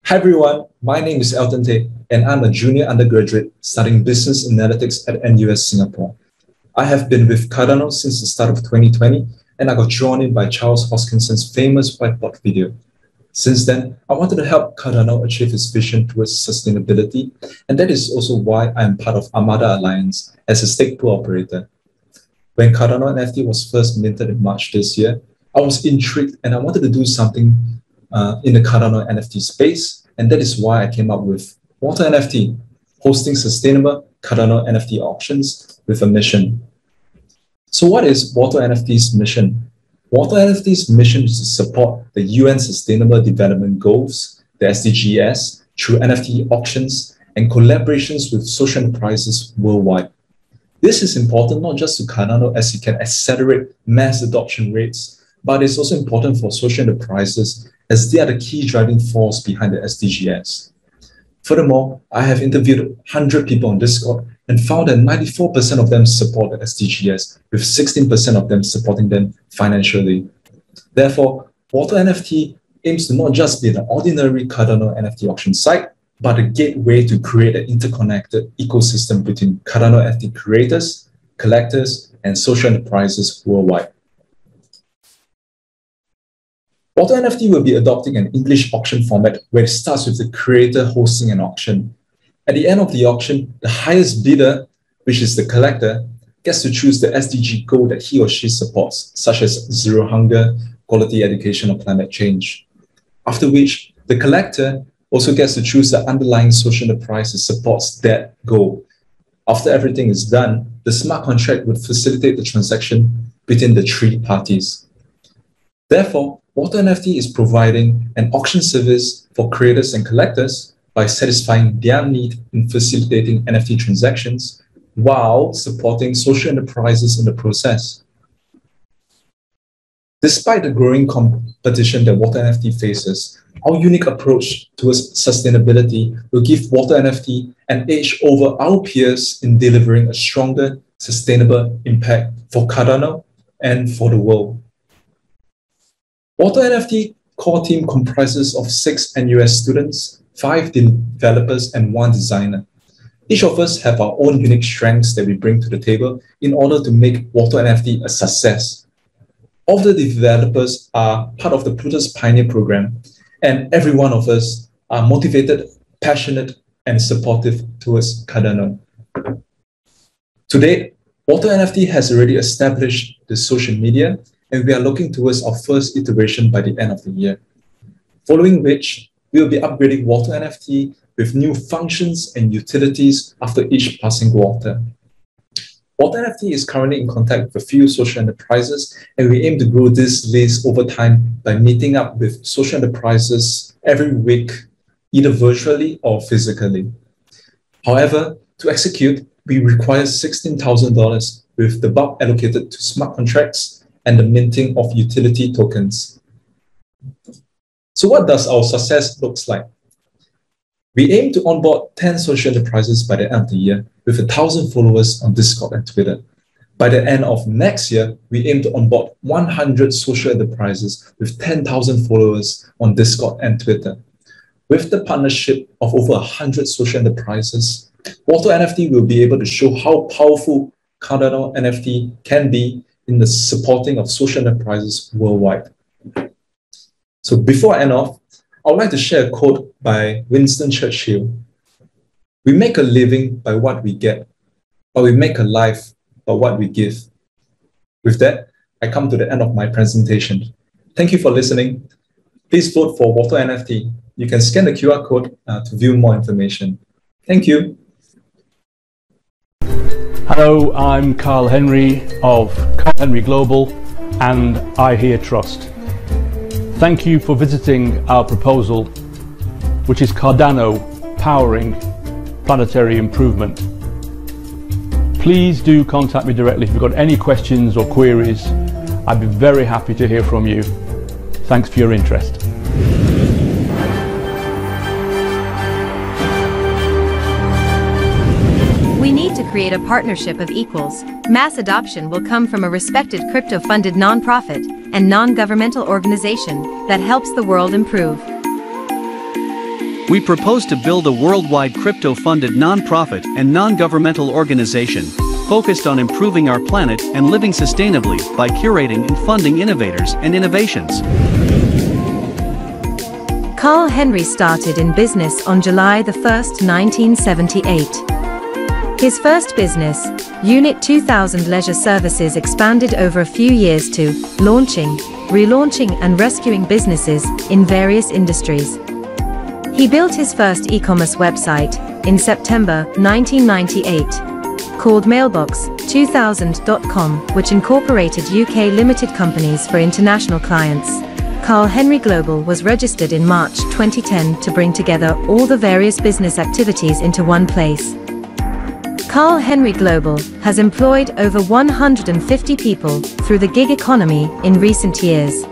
Hi everyone, my name is Elton Tay, and I'm a junior undergraduate studying business analytics at NUS Singapore. I have been with Cardano since the start of 2020, and I got drawn in by Charles Hoskinson's famous whiteboard video. Since then, I wanted to help Cardano achieve its vision towards sustainability, and that is also why I am part of Armada Alliance as a stake pool operator. When Cardano NFT was first minted in March this year, I was intrigued and I wanted to do something in the Cardano NFT space, and that is why I came up with Water NFT, hosting sustainable Cardano NFT auctions with a mission. So what is Water NFT's mission? Water NFT's mission is to support the UN Sustainable Development Goals, the SDGs, through NFT auctions and collaborations with social enterprises worldwide. This is important not just to Cardano as it can accelerate mass adoption rates, but it's also important for social enterprises as they are the key driving force behind the SDGs. Furthermore, I have interviewed 100 people on Discord and found that 94% of them support the SDGs, with 16% of them supporting them financially. Therefore, Water NFT aims to not just be an ordinary Cardano NFT auction site, but a gateway to create an interconnected ecosystem between Cardano NFT creators, collectors, and social enterprises worldwide. Water NFT will be adopting an English auction format where it starts with the creator hosting an auction. At the end of the auction, the highest bidder, which is the collector, gets to choose the SDG goal that he or she supports, such as zero hunger, quality education, or climate change. After which, the collector also gets to choose the underlying social enterprise that supports that goal. After everything is done, the smart contract would facilitate the transaction between the three parties. Therefore, Water NFT is providing an auction service for creators and collectors by satisfying their need in facilitating NFT transactions while supporting social enterprises in the process. Despite the growing competition that Water NFT faces, our unique approach towards sustainability will give Water NFT an edge over our peers in delivering a stronger, sustainable impact for Cardano and for the world. Water NFT core team comprises of 6 NUS students, 5 developers, and 1 designer. Each of us have our own unique strengths that we bring to the table in order to make Water NFT a success. All the developers are part of the Plutus Pioneer Program, and every one of us are motivated, passionate, and supportive towards Cardano. Today, Water NFT has already established the social media, and we are looking towards our first iteration by the end of the year. Following which, we will be upgrading Water NFT with new functions and utilities after each passing quarter. Water NFT is currently in contact with a few social enterprises, and we aim to grow this list over time by meeting up with social enterprises every week, either virtually or physically. However, to execute, we require $16,000 with the bulk allocated to smart contracts and the minting of utility tokens. So what does our success look like? We aim to onboard 10 social enterprises by the end of the year with 1,000 followers on Discord and Twitter. By the end of next year, we aim to onboard 100 social enterprises with 10,000 followers on Discord and Twitter. With the partnership of over 100 social enterprises, Water NFT will be able to show how powerful Cardano NFT can be in the supporting of social enterprises worldwide. So before I end off, I would like to share a quote by Winston Churchill. We make a living by what we get, but we make a life by what we give. With that, I come to the end of my presentation. Thank you for listening. Please vote for Water NFT. You can scan the QR code to view more information. Thank you. Hello, I'm Carl Henry of Carl Henry Global and I Hear Trust. Thank you for visiting our proposal, which is Cardano powering planetary improvement. Please do contact me directly if you've got any questions or queries. I'd be very happy to hear from you. Thanks for your interest. We need to create a partnership of equals. Mass adoption will come from a respected crypto-funded nonprofit and non-governmental organization that helps the world improve. We propose to build a worldwide crypto-funded non-profit and non-governmental organization focused on improving our planet and living sustainably by curating and funding innovators and innovations. Carl Henry started in business on July 1st, 1978. His first business, Unit 2000 Leisure Services, expanded over a few years to launching, relaunching and rescuing businesses in various industries. He built his first e-commerce website in September 1998, called mailbox2000.com, which incorporated UK limited companies for international clients. Carl Henry Global was registered in March 2010 to bring together all the various business activities into one place. Carl Henry Global has employed over 150 people through the gig economy in recent years.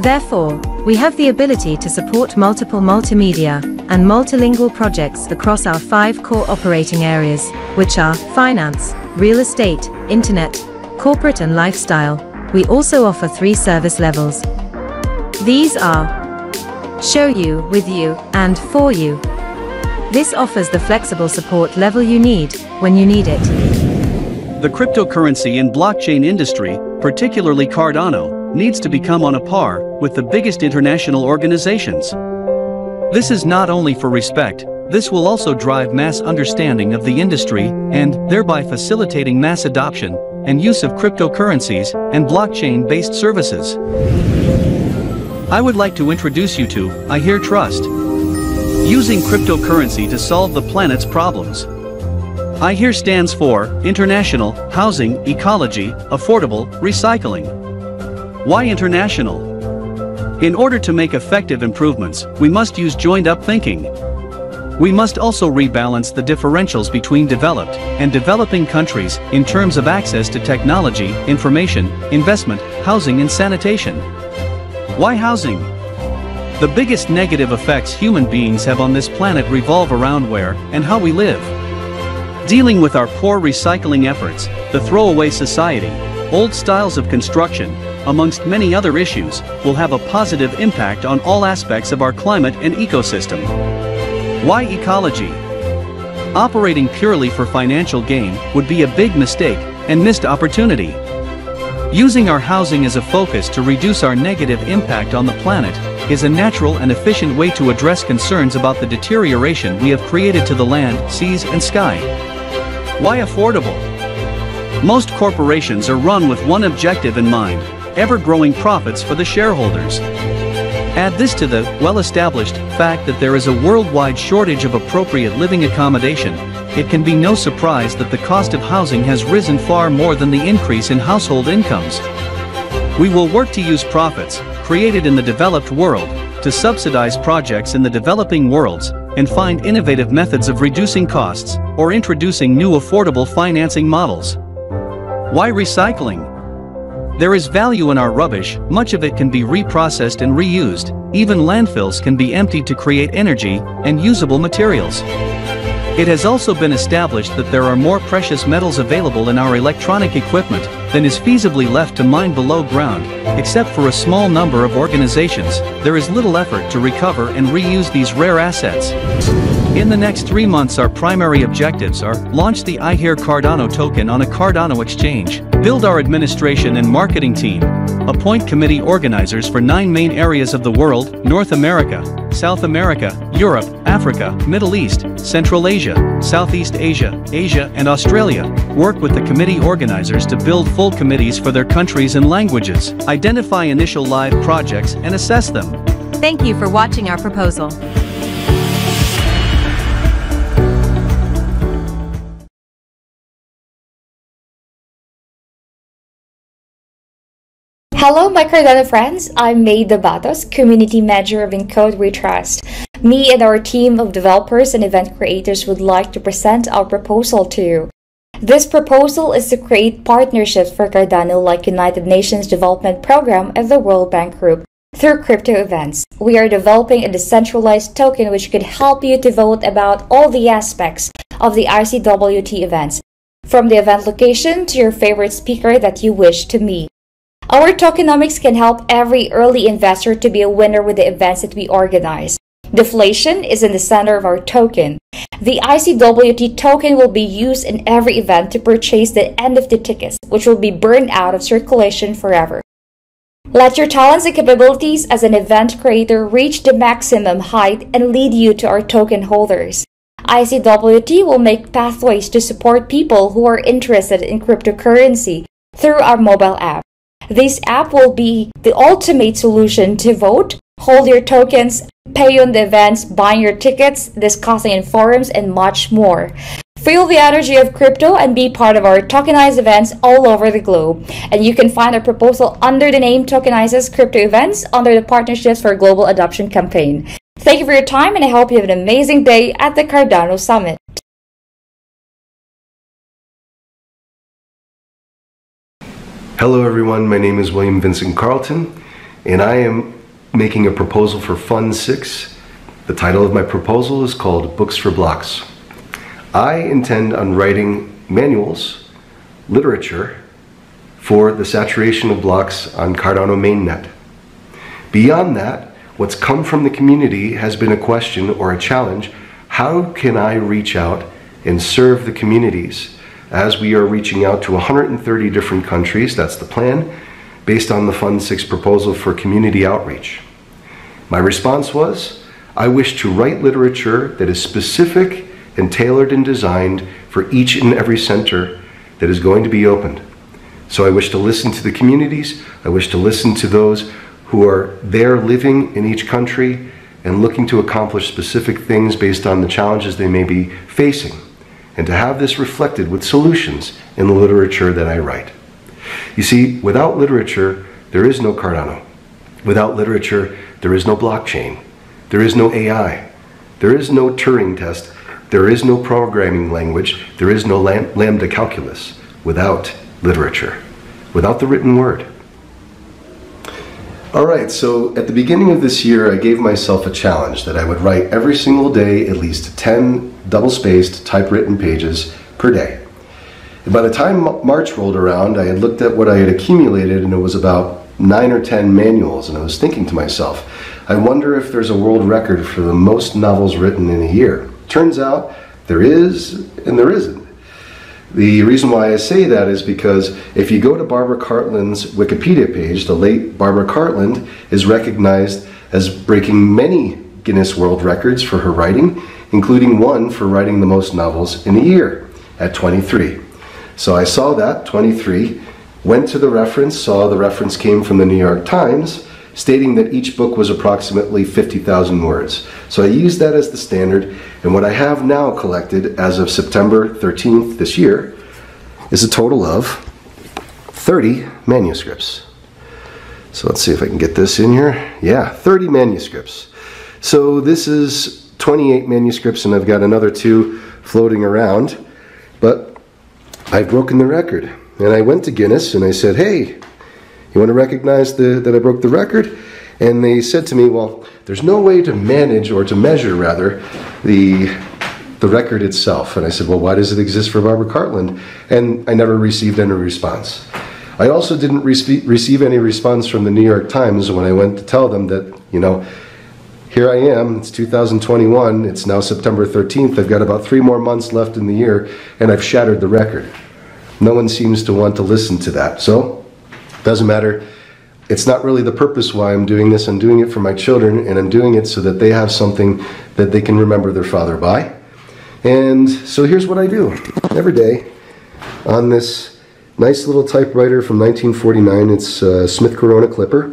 Therefore, we have the ability to support multiple multimedia and multilingual projects across our 5 core operating areas, which are finance, real estate, internet, corporate and lifestyle. We also offer 3 service levels. These are show you, with you, and for you. This offers the flexible support level you need when you need it. The cryptocurrency and blockchain industry, particularly Cardano, needs to become on a par with the biggest international organizations. This is not only for respect, this will also drive mass understanding of the industry and thereby facilitating mass adoption and use of cryptocurrencies and blockchain-based services. I would like to introduce you to I Hear Trust. Using cryptocurrency to solve the planet's problems. I Hear stands for International, Housing, Ecology, Affordable, Recycling. Why international? In order to make effective improvements, we must use joined-up thinking. We must also rebalance the differentials between developed and developing countries in terms of access to technology, information, investment, housing and sanitation. Why housing? The biggest negative effects human beings have on this planet revolve around where and how we live. Dealing with our poor recycling efforts, the throwaway society, old styles of construction, amongst many other issues, will have a positive impact on all aspects of our climate and ecosystem. Why ecology? Operating purely for financial gain would be a big mistake and missed opportunity. Using our housing as a focus to reduce our negative impact on the planet is a natural and efficient way to address concerns about the deterioration we have created to the land, seas and sky. Why affordable? Most corporations are run with one objective in mind: ever-growing profits for the shareholders. Add this to the well-established fact that there is a worldwide shortage of appropriate living accommodation. It can be no surprise that the cost of housing has risen far more than the increase in household incomes. We will work to use profits created in the developed world to subsidize projects in the developing worlds and find innovative methods of reducing costs or introducing new affordable financing models. Why recycling? There is value in our rubbish, much of it can be reprocessed and reused. Even landfills can be emptied to create energy and usable materials. It has also been established that there are more precious metals available in our electronic equipment than is feasibly left to mine below ground. Except for a small number of organizations, there is little effort to recover and reuse these rare assets. In the next 3 months, our primary objectives are: launch the I Hear Cardano token on a Cardano exchange, build our administration and marketing team, appoint committee organizers for 9 main areas of the world: North America, South America, Europe, Africa, Middle East, Central Asia, Southeast Asia, Asia and Australia. Work with the committee organizers to build full committees for their countries and languages. Identify initial live projects and assess them. Thank you for watching our proposal. Hello my Cardano friends, I'm Maida Batos, Community Manager of Encode We Trust. Me and our team of developers and event creators would like to present our proposal to you. This proposal is to create partnerships for Cardano like United Nations Development Program and the World Bank Group through crypto events. We are developing a decentralized token which could help you to vote about all the aspects of the ICWT events, from the event location to your favorite speaker that you wish to meet. Our tokenomics can help every early investor to be a winner with the events that we organize. Deflation is in the center of our token. The ICWT token will be used in every event to purchase the NFT tickets, which will be burned out of circulation forever. Let your talents and capabilities as an event creator reach the maximum height and lead you to our token holders. ICWT will make pathways to support people who are interested in cryptocurrency through our mobile app. This app will be the ultimate solution to vote, hold your tokens, pay on the events, buying your tickets, discussing in forums, and much more. Feel the energy of crypto and be part of our tokenized events all over the globe. And you can find our proposal under the name Tokenizes Crypto Events under the Partnerships for Global Adoption campaign. Thank you for your time, and I hope you have an amazing day at the Cardano Summit. Hello everyone, my name is William Vincent Carlton, and I am making a proposal for Fund 6. The title of my proposal is called Books for Blocks. I intend on writing manuals, literature, for the saturation of blocks on Cardano mainnet. Beyond that, what's come from the community has been a question or a challenge. How can I reach out and serve the communities as we are reaching out to 130 different countries? That's the plan, based on the Fund 6 proposal for community outreach. My response was, I wish to write literature that is specific and tailored and designed for each and every center that is going to be opened. So I wish to listen to the communities, I wish to listen to those who are there living in each country and looking to accomplish specific things based on the challenges they may be facing, and to have this reflected with solutions in the literature that I write. You see, without literature, there is no Cardano. Without literature, there is no blockchain. There is no AI. There is no Turing test. There is no programming language. There is no lambda calculus without literature, without the written word. All right, so at the beginning of this year, I gave myself a challenge that I would write every single day at least 10 double-spaced typewritten pages per day. And by the time March rolled around, I had looked at what I had accumulated, and it was about 9 or 10 manuals, and I was thinking to myself, I wonder if there's a world record for the most novels written in a year. Turns out there is, and there isn't. The reason why I say that is because if you go to Barbara Cartland's Wikipedia page, the late Barbara Cartland is recognized as breaking many Guinness World Records for her writing, including one for writing the most novels in a year at 23. So I saw that, 23, went to the reference, saw the reference came from the New York Times, stating that each book was approximately 50,000 words. So I used that as the standard, and what I have now collected as of September 13th this year is a total of 30 manuscripts. So let's see if I can get this in here. Yeah, 30 manuscripts. So this is 28 manuscripts, and I've got another 2 floating around, but I've broken the record. And I went to Guinness and I said, hey, you want to recognize that I broke the record? And they said to me, well, there's no way to manage, or to measure rather, the record itself. And I said, well, why does it exist for Barbara Cartland? And I never received any response. I also didn't receive any response from the New York Times when I went to tell them that, you know, here I am, it's 2021, it's now September 13th, I've got about 3 more months left in the year, and I've shattered the record. No one seems to want to listen to that. So, doesn't matter. It's not really the purpose why I'm doing this. I'm doing it for my children, and I'm doing it so that they have something that they can remember their father by. And so here's what I do every day on this nice little typewriter from 1949. It's a Smith Corona Clipper,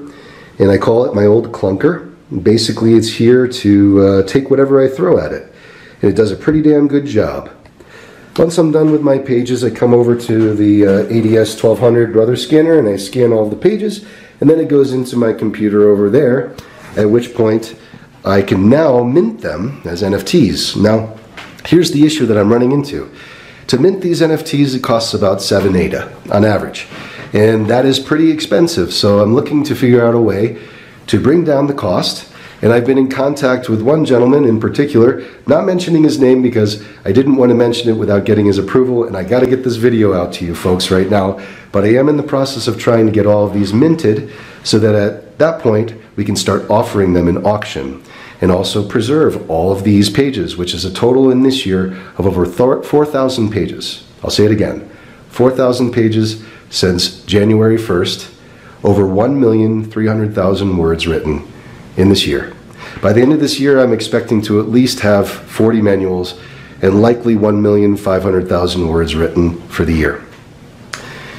and I call it my old clunker. Basically, it's here to take whatever I throw at it, and it does a pretty damn good job. Once I'm done with my pages, I come over to the ADS 1200 Brother Scanner, and I scan all the pages, and then it goes into my computer over there, at which point I can now mint them as NFTs. Now, here's the issue that I'm running into. To mint these NFTs, it costs about 7 ADA on average, and that is pretty expensive, so I'm looking to figure out a way to bring down the cost. And I've been in contact with one gentleman in particular, not mentioning his name because I didn't want to mention it without getting his approval, and I got to get this video out to you folks right now. But I am in the process of trying to get all of these minted so that at that point we can start offering them in auction. and also preserve all of these pages, which is a total in this year of over 4,000 pages. I'll say it again, 4,000 pages since January 1st, over 1,300,000 words written in this year. By the end of this year, I'm expecting to at least have 40 manuals and likely 1,500,000 words written for the year.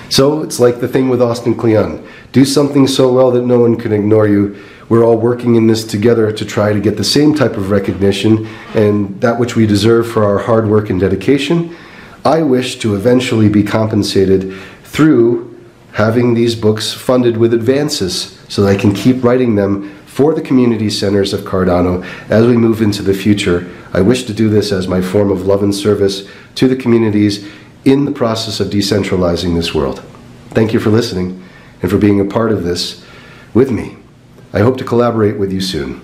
So it's like the thing with Austin Kleon. Do something so well that no one can ignore you. We're all working in this together to try to get the same type of recognition and that which we deserve for our hard work and dedication. I wish to eventually be compensated through having these books funded with advances so that I can keep writing them for the community centers of Cardano as we move into the future. I wish to do this as my form of love and service to the communities in the process of decentralizing this world. Thank you for listening and for being a part of this with me. I hope to collaborate with you soon.